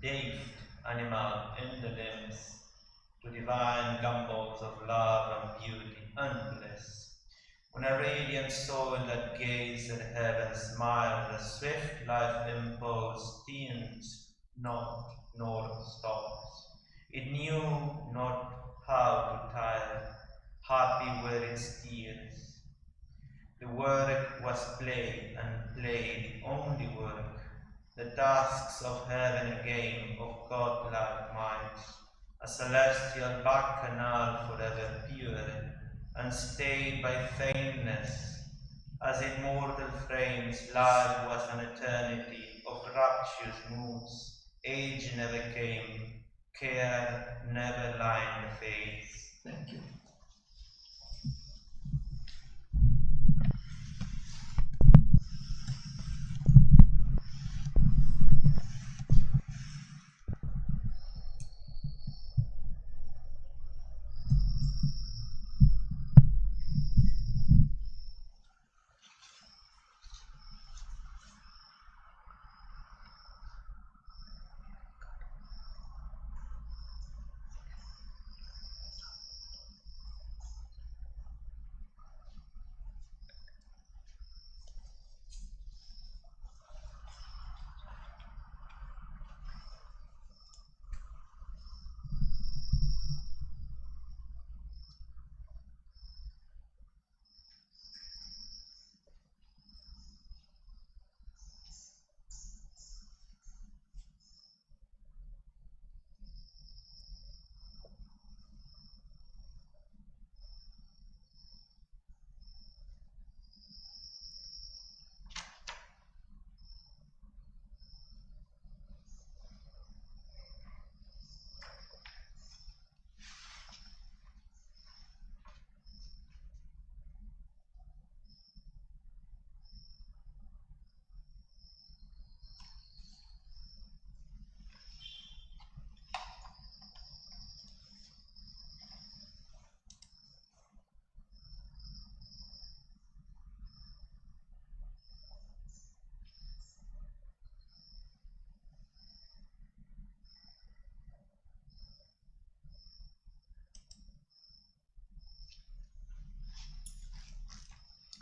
dazed animal in the limbs to divine gambols of love and beauty and bliss. When a radiant soul that gazed at heaven smiled, a swift life impulse teems not nor stops. It knew not how to tire, happy were its tears. The work was play, and play the only work, the tasks of heaven a game of godlike might, a celestial bacchanal forever pure, unstayed by faintness. As in mortal frames, life was an eternity of rapturous moods. Age never came, care never lined the face.
Thank you.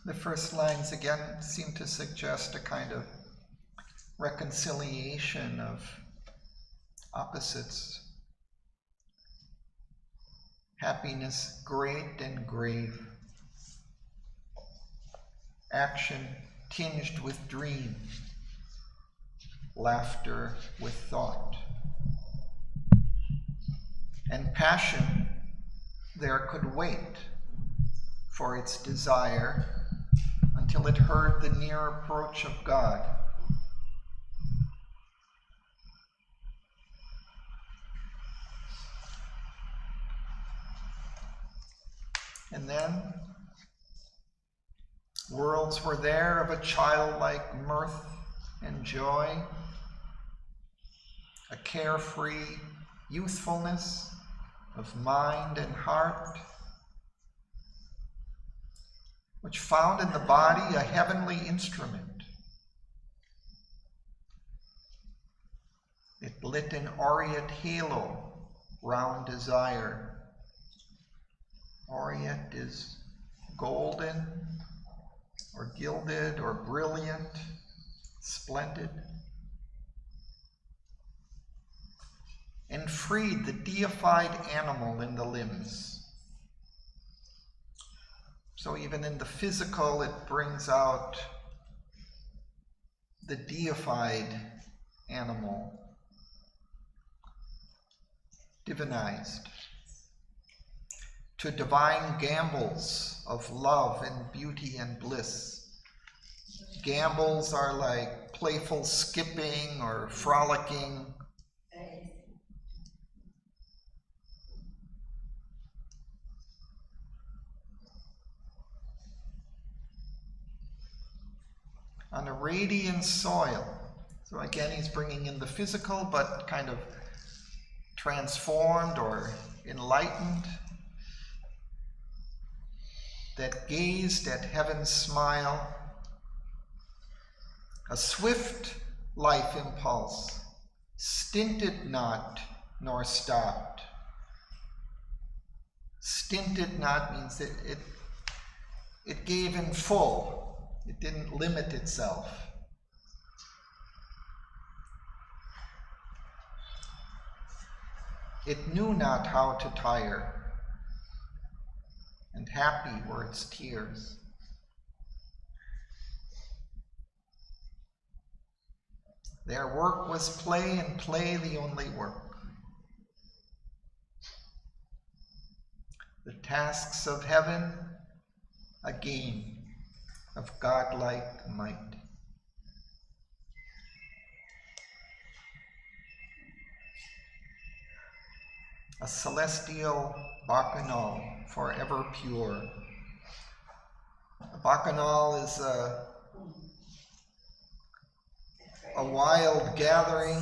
The first lines again seem to suggest a kind of reconciliation of opposites. Happiness great and grave. Action tinged with dream. Laughter with thought. And passion there could wait for its desire until it heard the near approach of God. And then worlds were there of a childlike mirth and joy, a carefree youthfulness of mind and heart, which found in the body a heavenly instrument. It lit an aureate halo round desire. Aureate is golden, or gilded, or brilliant, splendid. And freed the deified animal in the limbs. So even in the physical, it brings out the deified animal, divinized, to divine gambols of love and beauty and bliss. Gambols are like playful skipping or frolicking. On a radiant soil. So again, he's bringing in the physical, but kind of transformed or enlightened, that gazed at heaven's smile, a swift life impulse, stinted not nor stopped. Stinted not means that it gave in full. It didn't limit itself. It knew not how to tire, and happy were its tears. Their work was play, and play the only work. The tasks of heaven, a game of godlike might. A celestial bacchanal, forever pure. A bacchanal is a wild gathering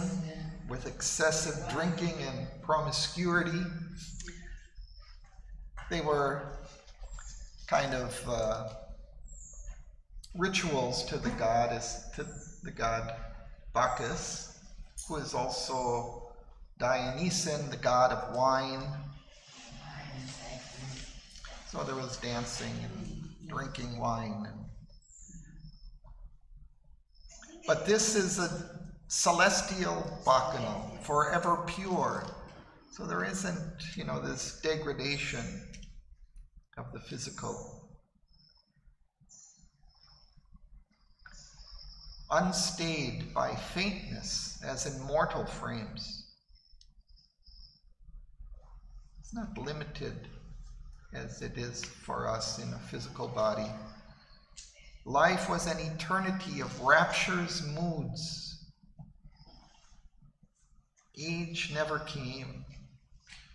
with excessive drinking and promiscuity. They were kind of rituals to the god Bacchus, who is also Dionysian, the god of wine. So there was dancing and drinking wine. But this is a celestial bacchanal, forever pure. So there isn't, this degradation of the physical. Unstayed by faintness as in mortal frames. It's not limited as it is for us in a physical body. Life was an eternity of rapture's moods. Age never came,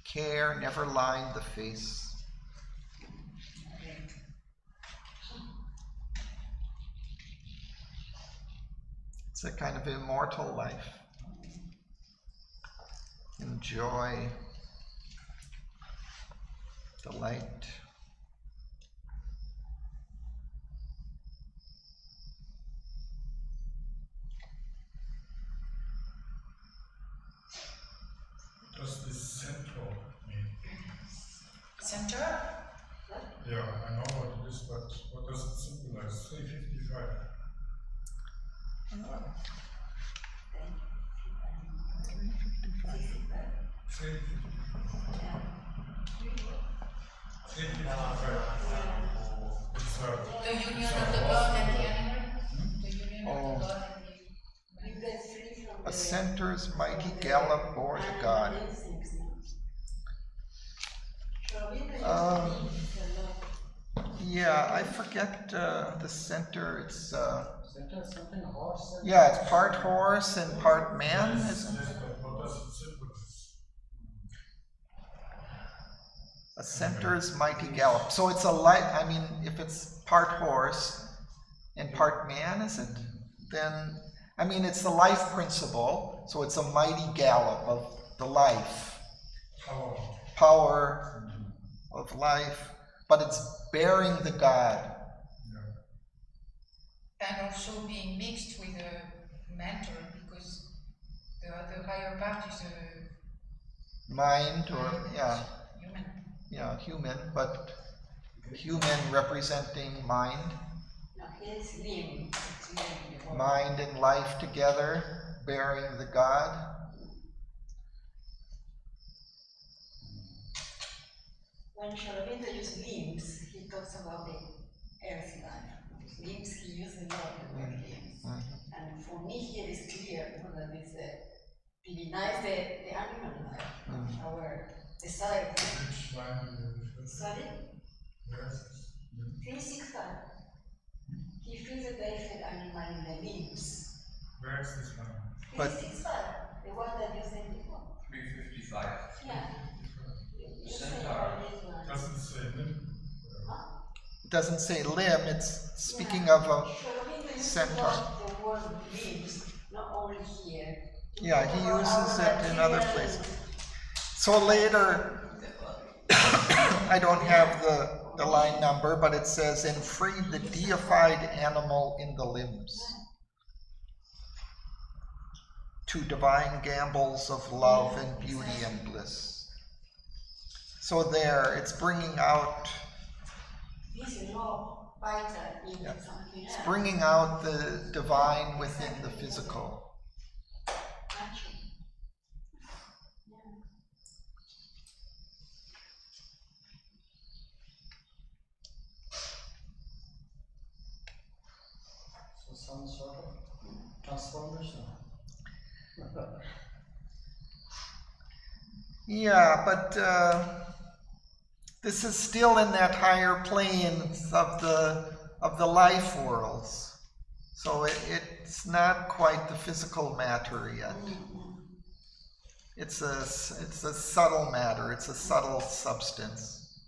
care never lined the face. It's a kind of immortal life. Enjoy, delight.
What does this central mean?
Center?
Yeah, I know what it is, but what does it symbolize? It's 355. 355. It's
The union of the God and the animal? The union of
Oh.
the God and the
You get free from
A
the
center's mighty gallop o'er the god.
instincts, no? Auroville used
Um,
to leave a lot.
Yeah, I forget the center. It's
Center something horse. And
yeah, it's part horse and part man, isn't it?
Yes, but what does it symbolize?
A center's mighty gallop. So it's a light. I mean, if it's part horse and part man, is it? Then I mean, it's the life principle. So it's a mighty gallop of the life, power of life, but it's bearing the God.
and also being mixed with a mentor, because the higher part is a
Mind or
human.
human, but human representing mind.
No, it's limb. It's limb.
Mind and life together, bearing the God.
When Auroville uses limbs, he talks about the earth life. Limbs, he uses a lot the word limbs. And for me here is clear, that it's divinize the animal life, our desire.
Which line do you refer to?
Sorry?
Where is this?
365. He feels that there is an animal in the limbs.
Where is this line?
But
365, the one that you said before.
355.
Yeah. You said
Centaur.
about this one.
Doesn't say limb.
it doesn't say limb, it's speaking of a
Auroville uses
centaur.
the word limbs, not only here.
Yeah, he uses it in other places. So later, I don't have the line number, but it says, and freed the deified animal in the limbs to divine gambols of love and beauty and bliss. So there, it's bringing out,
This is not vital in
Yeah.
something
it's
else.
bringing out the divine within the physical.
Actually.
So some sort of transformation.
Yeah, but this is still in that higher planes of the life worlds. So it's not quite the physical matter yet. It's a subtle matter. It's a subtle substance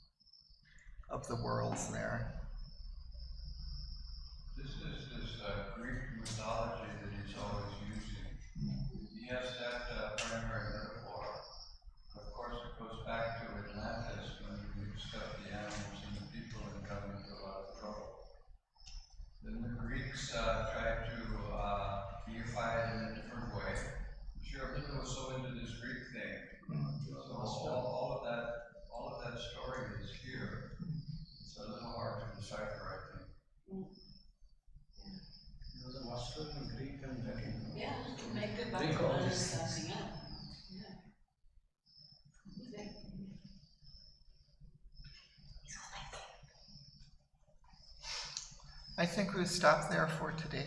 of the worlds there.
This is this Greek mythology that he's always using. He has that primary metaphor. Of course, it goes back to Atlantis when he mixed up the animals and the people and got into a lot of trouble. Then the Greeks tried to deify it in a different way. Auroville was so into this Greek thing. So all of that story is here. It's a little hard to decipher, I think.
It was a master in Greek and Latin.
Yeah, to make the
Bring all
background
these things.
something else. Yeah.
I think we'll stop there for today.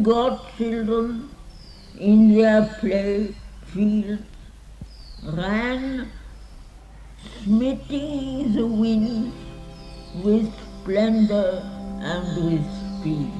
godchildren in their play fields ran, smiting the winds with splendor and with speed.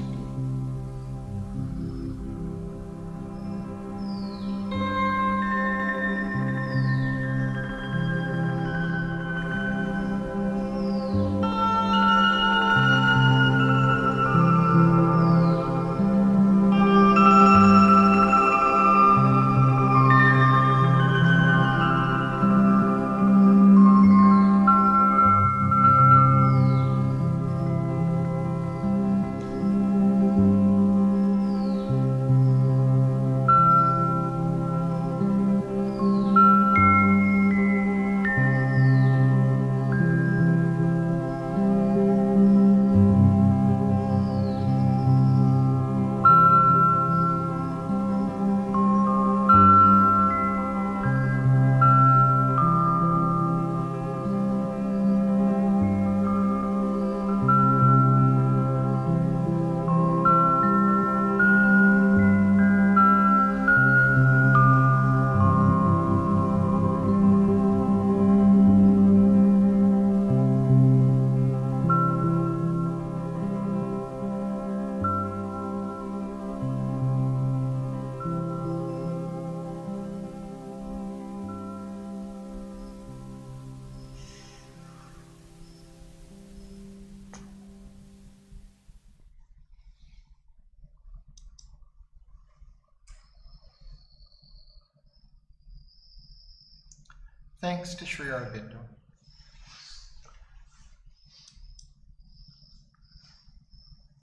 Thanks to Sri Aurobindo.